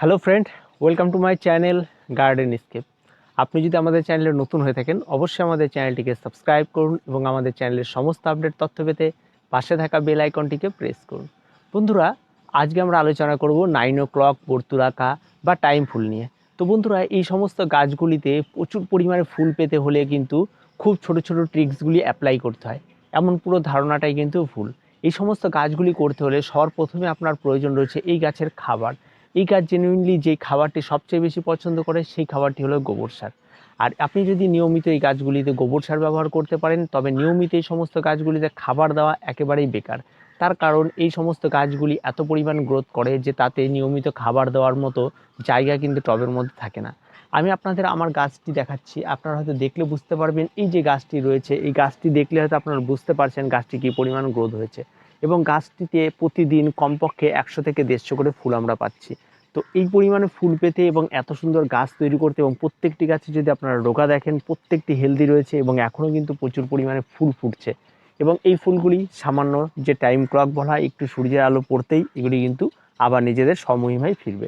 Hello friend, welcome to my channel garden scape. আপনি যদি আমাদের চ্যানেলে নতুন হয়ে থাকেন অবশ্যই আমাদের চ্যানেলটিকে সাবস্ক্রাইব করুন এবং আমাদের চ্যানেলের সমস্ত আপডেট তথ্য পেতে পাশে থাকা বেল আইকনটিকে প্রেস করুন। বন্ধুরা, আজকে আমরা আলোচনা করব 9 o'clock বর্তুলাকা বা টাইম ফুল নিয়ে। তো বন্ধুরা, এই সমস্ত গাছগুলিতে প্রচুর পরিমাণে ফুল পেতে হলে কিন্তু খুব ছোট ছোট ট্রিক্সগুলি অ্যাপ্লাই করতে হয়। এমন পুরো ধারণাটাই কিন্তু ভুল। এই সমস্ত গাছগুলি করতে হলে সবার প্রথমে আপনার প্রয়োজন রয়েছে এই গাছের খাবার। এই গাছ জেনুইনলি যে খাবারটি সবচেয়ে বেশি পছন্দ করে সেই খাবারটি হলো গোবর সার। আর আপনি যদি নিয়মিত এই গাছগুলিতে গোবর সার ব্যবহার করতে পারেন তবে নিয়মিত এই সমস্ত গাছগুলিতে খাবার দেওয়া একেবারেই বেকার। তার কারণ এই সমস্ত গাছগুলি এত পরিমাণ গ্রোথ করে যে তাতে নিয়মিত খাবার দেওয়ার মতো জায়গা কিন্তু টবের মধ্যে থাকে না। আমি আপনাদের আমার গাছটি দেখাচ্ছি, আপনারা হয়তো দেখলে বুঝতে পারবেন। এই যে গাছটি রয়েছে, এই গাছটি দেখলে হয়তো আপনারা বুঝতে পারছেন গাছটি কী পরিমাণ গ্রোথ হয়েছে এবং গাছটিতে প্রতিদিন কমপক্ষে 100 থেকে 150 করে ফুল আমরা পাচ্ছি। তো এই পরিমাণে ফুল পেতে এবং এত সুন্দর গাছ তৈরি করতে এবং প্রত্যেকটি গাছে যদি আপনারা ডোকা দেখেন প্রত্যেকটি হেলদি রয়েছে এবং এখনও কিন্তু প্রচুর পরিমাণে ফুল ফুটছে এবং এই ফুলগুলি সামান্য যে টাইম ক্লক বলা হয়, একটু সূর্যের আলো পড়তেই এগুলি কিন্তু আবার নিজেদের স্বমহিমায় ফিরবে।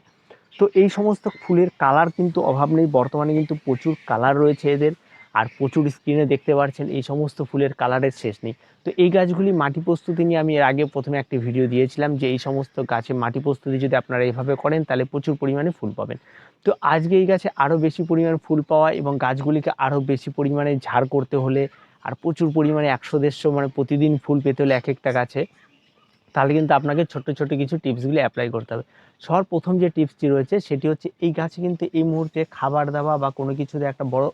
তো এই সমস্ত ফুলের কালার কিন্তু অভাব নেই, বর্তমানে কিন্তু প্রচুর কালার রয়েছে এদের। আর প্রচুর স্ক্রিনে দেখতে পাচ্ছেন এই সমস্ত ফুলের কালারের শেষ নেই। তো এই গাছগুলি মাটি প্রস্তুতি নিয়ে আমি এর আগে প্রথমে একটি ভিডিও দিয়েছিলাম যে এই সমস্ত গাছে মাটি প্রস্তুতি যদি আপনারা এইভাবে করেন তাহলে প্রচুর পরিমাণে ফুল পাবেন। তো আজকে এই গাছে আরও বেশি পরিমাণ ফুল পাওয়া এবং গাছগুলিকে আরও বেশি পরিমাণে ঝাড় করতে হলে আর প্রচুর পরিমাণে 100-150 মানে প্রতিদিন ফুল পেতে হলে এক একটা গাছে, তাহলে কিন্তু আপনাকে ছোট্ট ছোট্ট কিছু টিপসগুলি অ্যাপ্লাই করতে হবে। সবার প্রথম যে টিপসটি রয়েছে সেটি হচ্ছে এই গাছে কিন্তু এই মুহূর্তে খাবার দেওয়া বা কোনো কিছুতে একটা বড়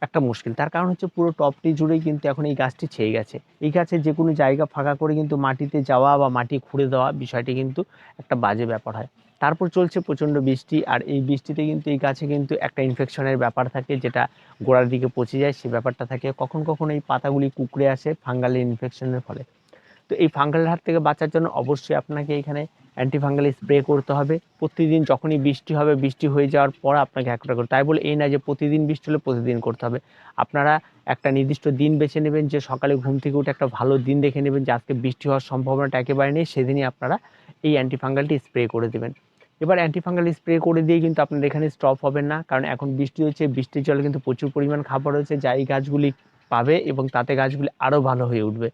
একটা মুশকিল। তার কারণ হচ্ছে পুরো টবটি জুড়েই কিন্তু এখন এই গাছটি ছেয়ে গেছে। এই গাছের যে কোনো জায়গা ফাঁকা করে কিন্তু মাটিতে যাওয়া বা মাটি খুঁড়ে দেওয়া বিষয়টি কিন্তু একটা বাজে ব্যাপার হয়। তারপর চলছে প্রচণ্ড বৃষ্টি, আর এই বৃষ্টিতে কিন্তু এই গাছে কিন্তু একটা ইনফেকশনের ব্যাপার থাকে যেটা গোড়ার দিকে পচে যায়, সে ব্যাপারটা থাকে। কখন কখন এই পাতাগুলি কুঁকড়ে আসে ফাঙ্গাল ইনফেকশনের ফলে। তো এই ফাঙ্গাল হাত থেকে বাঁচার জন্য অবশ্যই আপনাকে এখানে অ্যান্টিফাঙ্গাল স্প্রে করতে হবে প্রতিদিন। যখনই বৃষ্টি হবে, বৃষ্টি হয়ে যাওয়ার পর আপনাকে একটা করতে, তাই বলে এই না যে প্রতিদিন বৃষ্টি হলে প্রতিদিন করতে হবে। আপনারা একটা নির্দিষ্ট দিন বেছে নেবেন, যে সকালে ঘুম থেকে উঠে একটা ভালো দিন দেখে নেবেন যে আজকে বৃষ্টি হওয়ার সম্ভাবনাটা একেবারে নেই, সেদিনই আপনারা এই অ্যান্টিফাঙ্গালটি স্প্রে করে দেবেন। এবার অ্যান্টিফাঙ্গাল স্প্রে করে দিয়ে কিন্তু আপনারা এখানে স্টপ হবেন না, কারণ এখন বৃষ্টি হচ্ছে, বৃষ্টির জলে কিন্তু প্রচুর পরিমাণ খাবার রয়েছে যা এই গাছগুলি পাবে এবং তাতে গাছগুলি আরও ভালো হয়ে উঠবে।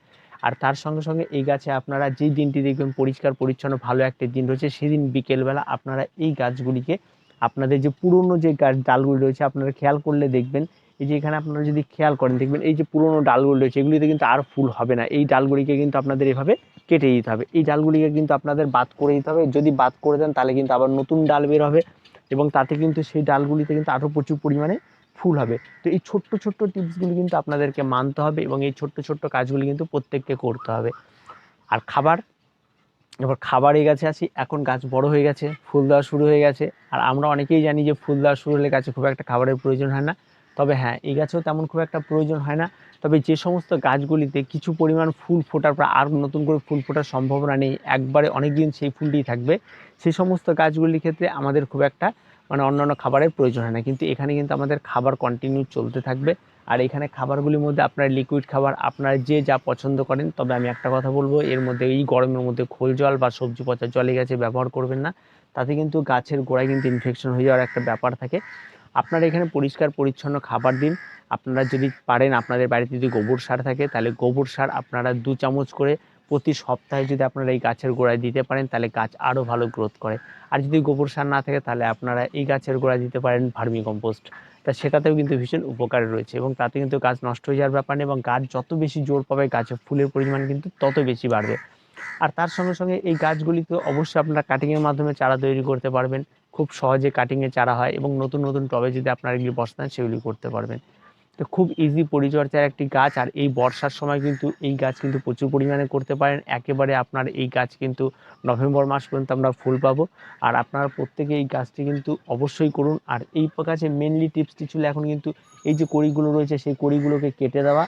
আর তার সঙ্গে সঙ্গে এই গাছে আপনারা যেই দিনটি দেখবেন পরিষ্কার পরিচ্ছন্ন ভালো একটা দিন রয়েছে, সেদিন বিকেলবেলা আপনারা এই গাছগুলিকে আপনাদের যে পুরনো যে গাছ ডালগুলি রয়েছে আপনারা খেয়াল করলে দেখবেন, এই যে এখানে আপনারা যদি খেয়াল করেন দেখবেন এই যে পুরনো ডালগুলি রয়েছে এগুলিতে কিন্তু আর ফুল হবে না। এই ডালগুলিকে কিন্তু আপনাদের এভাবে কেটে দিতে হবে, এই ডালগুলিকে কিন্তু আপনাদের বাদ করে দিতে হবে। যদি বাদ করে দেন তাহলে কিন্তু আবার নতুন ডাল বের হবে এবং তাতে কিন্তু সেই ডালগুলিতে কিন্তু আরও প্রচুর পরিমাণে ফুল হবে। তো এই ছোট্ট ছোট্ট টিপসগুলি কিন্তু আপনাদেরকে মানতে হবে এবং এই ছোট্ট ছোট্ট কাজগুলি কিন্তু প্রত্যেককে করতে হবে। আর খাবার, এবার খাবারের গাছে আসি। এখন গাছ বড় হয়ে গেছে, ফুল দেওয়া শুরু হয়ে গেছে, আর আমরা অনেকেই জানি যে ফুল দেওয়া শুরু হলে গাছে খুব একটা খাবারের প্রয়োজন হয় না। তবে হ্যাঁ, এই গাছেও তেমন খুব একটা প্রয়োজন হয় না। তবে যে সমস্ত গাছগুলিতে কিছু পরিমাণ ফুল ফোটার পর আর নতুন করে ফুল ফোটার সম্ভাবনা নেই, একবারে অনেক দিন সেই ফুলটিই থাকবে, সেই সমস্ত গাছগুলির ক্ষেত্রে আমাদের খুব একটা মানে অন্যান্য খাবারের প্রয়োজন হয় না। কিন্তু এখানে কিন্তু আমাদের খাবার কন্টিনিউ চলতে থাকবে। আর এখানে খাবারগুলির মধ্যে আপনার লিকুইড খাবার আপনারা যে যা পছন্দ করেন, তবে আমি একটা কথা বলবো, এর মধ্যে এই গরমের মধ্যে খোল জল বা সবজি পচা জলে গাছে ব্যবহার করবেন না, তাতে কিন্তু গাছের গোড়ায় কিন্তু ইনফেকশন হয়ে যাওয়ার একটা ব্যাপার থাকে। আপনারা এখানে পরিষ্কার পরিচ্ছন্ন খাবার দিন। আপনারা যদি পারেন, আপনাদের বাড়িতে যদি গোবর সার থাকে তাহলে গোবর সার আপনারা 2 চামচ করে প্রতি সপ্তাহে যদি আপনারা এই গাছের গোড়ায় দিতে পারেন তাহলে গাছ আরও ভালো গ্রোথ করে। আর যদি গোবর সার না থাকে তাহলে আপনারা এই গাছের গোড়ায় দিতে পারেন ভার্মি কম্পোস্ট, তা সেটাতেও কিন্তু ভীষণ উপকার রয়েছে এবং তাতে কিন্তু গাছ নষ্ট হয়ে যাওয়ার ব্যাপার নেই এবং গাছ যত বেশি জোর পাবে গাছে ফুলের পরিমাণ কিন্তু তত বেশি বাড়বে। আর তার সঙ্গে সঙ্গে এই গাছগুলিতে অবশ্যই আপনারা কাটিংয়ের মাধ্যমে চারা তৈরি করতে পারবেন, খুব সহজে কাটিংয়ে চারা হয় এবং নতুন নতুন টবে যদি আপনারা এগুলি বসান সেগুলি করতে পারবেন। তো খুব ইজি পরিচর্যার একটি গাছ, আর এই বর্ষার সময় কিন্তু এই গাছ কিন্তু প্রচুর পরিমাণে করতে পারেন। একেবারে আপনার এই গাছ কিন্তু নভেম্বর মাস পর্যন্ত আমরা ফুল পাবো। আর আপনারা প্রত্যেকে এই গাছটি কিন্তু অবশ্যই করুন। আর এই গাছে মেনলি টিপসটি ছিল এখন কিন্তু এই যে কড়িগুলো রয়েছে সেই কড়িগুলোকে কেটে দেওয়া,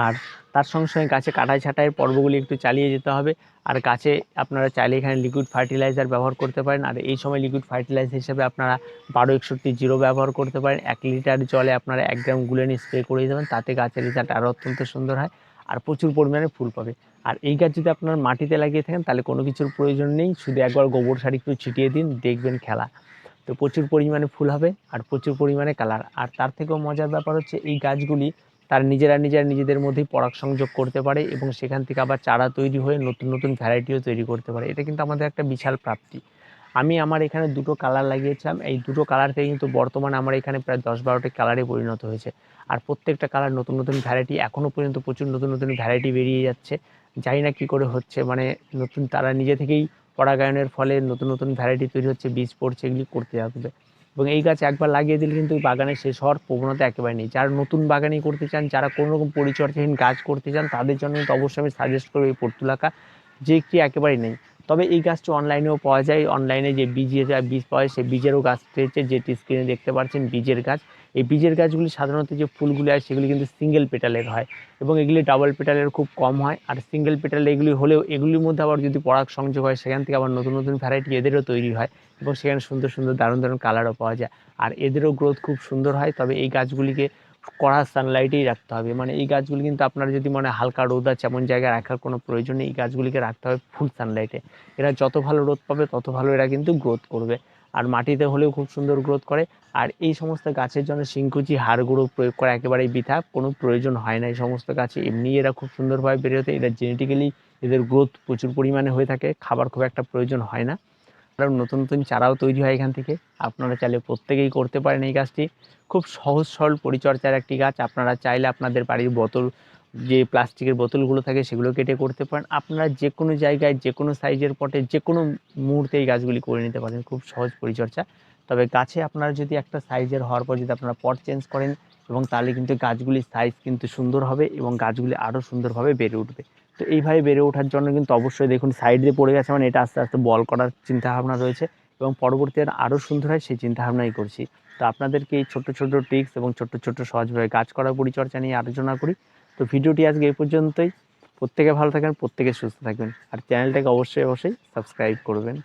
আর তার সঙ্গে সঙ্গে গাছে কাটাই ছাঁটাইয়ের পর্বগুলি একটু চালিয়ে যেতে হবে। আর গাছে আপনারা চাইলে এখানে লিকুইড ফার্টিলাইজার ব্যবহার করতে পারেন। আর এই সময় লিকুইড ফার্টিলাইজার হিসেবে আপনারা 1261 ব্যবহার করতে পারেন। 1 লিটার জলে আপনারা 1 গ্রাম গুলে নিয়ে স্প্রে করে দেবেন, তাতে গাছের রেজাল্ট আরও অত্যন্ত সুন্দর হয় আর প্রচুর পরিমাণে ফুল পাবে। আর এই গাছ যদি আপনার মাটিতে লাগিয়ে থাকেন তাহলে কোনো কিছুর প্রয়োজন নেই, শুধু একবার গোবর সার একটু ছিটিয়ে দিন, দেখবেন খেলা। তো প্রচুর পরিমাণে ফুল হবে আর প্রচুর পরিমাণে কালার। আর তার থেকেও মজার ব্যাপার হচ্ছে এই গাছগুলি তার নিজেদের মধ্যেই পরাগ সংযোগ করতে পারে এবং সেখান থেকে আবার চারা তৈরি হয়ে নতুন নতুন ভ্যারাইটিও তৈরি করতে পারে। এটা কিন্তু আমাদের একটা বিশাল প্রাপ্তি। আমি আমার এখানে দুটো কালার লাগিয়েছিলাম, এই দুটো কালার থেকে কিন্তু বর্তমানে আমার এখানে প্রায় 10-12টি কালারে পরিণত হয়েছে। আর প্রত্যেকটা কালার নতুন নতুন ভ্যারাইটি, এখনও পর্যন্ত প্রচুর নতুন নতুন ভ্যারাইটি বেরিয়ে যাচ্ছে। জানি না কী করে হচ্ছে, মানে নতুন তারা নিজে থেকেই পরাগায়নের ফলে নতুন নতুন ভ্যারাইটি তৈরি হচ্ছে, বীজ পড়ছে, এগুলি করতে থাকবে। এবং এই গাছ একবার লাগিয়ে দিলে কিন্তু বাগানে শেষ হওয়ার প্রবণতা একেবারে নেই। যারা নতুন বাগানি করতে চান, যারা কোনো রকম পরিচর্যাহীন গাছ করতে চান, তাদের জন্য কিন্তু অবশ্যই আমি সাজেস্ট করবো এই পর্তুলাকা, যে কি একেবারেই নেই। তবে এই গাছটি অনলাইনেও পাওয়া যায়, অনলাইনে যে বীজ পাওয়া যায় সেই বীজেরও গাছ রয়েছে, যেটি স্ক্রিনে দেখতে পাচ্ছেন বীজের গাছ। এই বীজের গাছগুলি সাধারণত যে ফুলগুলি হয় সেগুলি কিন্তু সিঙ্গেল পেটালের হয় এবং এগুলি ডাবল পেটালের খুব কম হয়। আর সিঙ্গেল পেটাল এগুলি হলেও এগুলির মধ্যে আবার যদি পরাগ সংযোগ হয় সেখান থেকে আবার নতুন নতুন ভ্যারাইটি এদেরও তৈরি হয় এবং সেখানে সুন্দর সুন্দর দারুণ দারুণ কালারও পাওয়া যায়। আর এদেরও গ্রোথ খুব সুন্দর হয়। তবে এই গাছগুলিকে কড়া সানলাইটেই রাখতে হবে, মানে এই গাছগুলি কিন্তু আপনার যদি মনে হালকা রোদ আছে এমন জায়গায় রাখার কোনো প্রয়োজন নেই, এই গাছগুলিকে রাখতে হবে ফুল সানলাইটে। এরা যত ভালো রোদ পাবে তত ভালো এরা কিন্তু গ্রোথ করবে। আর মাটিতে হলেও খুব সুন্দর গ্রোথ করে। আর এই সমস্ত গাছের জন্য শিংকুচি, হাড় গুঁড়ো প্রয়োগ করা একেবারেই বৃথা, কোনো প্রয়োজন হয় না। এই সমস্ত গাছে এমনি এরা খুব সুন্দরভাবে বেড়ে ওঠে, এরা জেনেটিক্যালি এদের গ্রোথ প্রচুর পরিমাণে হয়ে থাকে, খাবার খুব একটা প্রয়োজন হয় না। কারণ নতুন নতুন চারাও তৈরি হয় এখান থেকে। আপনারা চাইলে প্রত্যেকেই করতে পারেন এই গাছটি। খুব সহজ সরল পরিচর্যার একটি গাছ। আপনারা চাইলে আপনাদের বাড়ির বোতল, যে প্লাস্টিকের বোতলগুলো থাকে সেগুলো কেটে করতে পারেন। আপনারা যে কোনো জায়গায় যে কোনো সাইজের পটে যে কোনো মুহূর্তে এই গাছগুলি করে নিতে পারেন, খুব সহজ পরিচর্যা। তবে গাছে আপনারা যদি একটা সাইজের হওয়ার পর যদি আপনারা পট চেঞ্জ করেন এবং তাহলে কিন্তু গাছগুলির সাইজ কিন্তু সুন্দর হবে এবং গাছগুলি আরও সুন্দরভাবে বেড়ে উঠবে। তো এইভাবে বেড়ে ওঠার জন্য কিন্তু অবশ্যই দেখুন সাইড দিয়ে পড়ে গেছে, মানে এটা আস্তে আস্তে বল করার চিন্তাভাবনা রয়েছে এবং পরবর্তীতে আরও সুন্দর হয় সেই চিন্তাভাবনাই করছি। তো আপনাদেরকে এই ছোট্ট ছোট্ট ট্রিক্স এবং ছোট্ট ছোট্ট সহজভাবে গাছ করার পরিচর্যা নিয়ে আলোচনা করি। তো ভিডিওটি আজকে এই পর্যন্তই। প্রত্যেকে ভালো থাকবেন, প্রত্যেকে সুস্থ থাকবেন আর চ্যানেলটাকে অবশ্যই সাবস্ক্রাইব করবেন।